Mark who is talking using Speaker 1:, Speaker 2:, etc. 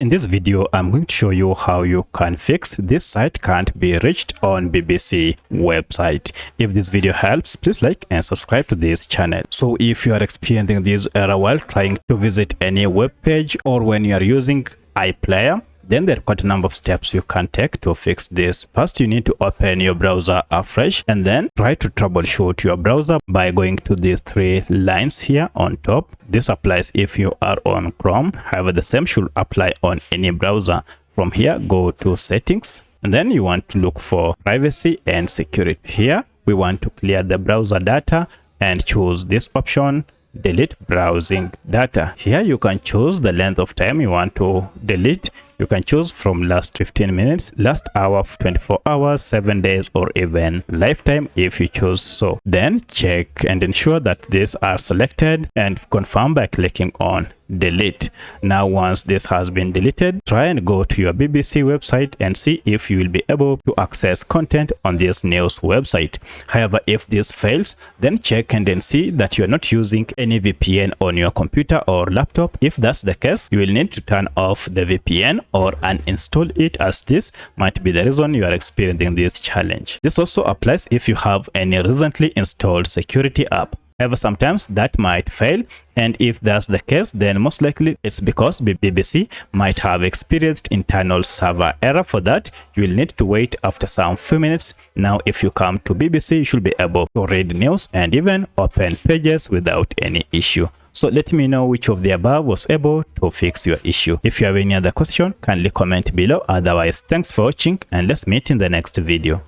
Speaker 1: In this video, I'm going to show you how you can fix this site can't be reached on BBC website. If this video helps, please like and subscribe to this channel. So if you are experiencing this error while trying to visit any web page or when you are using iPlayer, then there are quite a number of steps you can take to fix this. First, you need to open your browser afresh and then try to troubleshoot your browser by going to these three lines here on top. This applies if you are on Chrome. However, the same should apply on any browser. From here, go to settings and then you want to look for privacy and security. Here, we want to clear the browser data and choose this option, delete browsing data. Here you can choose the length of time you want to delete. You can choose from last 15 minutes, last hour, 24 hours, 7 days, or even lifetime if you choose so. Then check and ensure that these are selected and confirm by clicking on delete. Now once this has been deleted, try and go to your BBC website and see if you will be able to access content on this news website. However, if this fails, then check and then see that you are not using any VPN on your computer or laptop. If that's the case, you will need to turn off the VPN or uninstall it, as this might be the reason you are experiencing this challenge. This also applies if you have any recently installed security app. However, sometimes that might fail, and if that's the case, then most likely it's because BBC might have experienced internal server error. For that, you will need to wait after some few minutes. Now, if you come to BBC, you should be able to read news and even open pages without any issue. So let me know which of the above was able to fix your issue. If you have any other question, kindly comment below. Otherwise, thanks for watching and let's meet in the next video.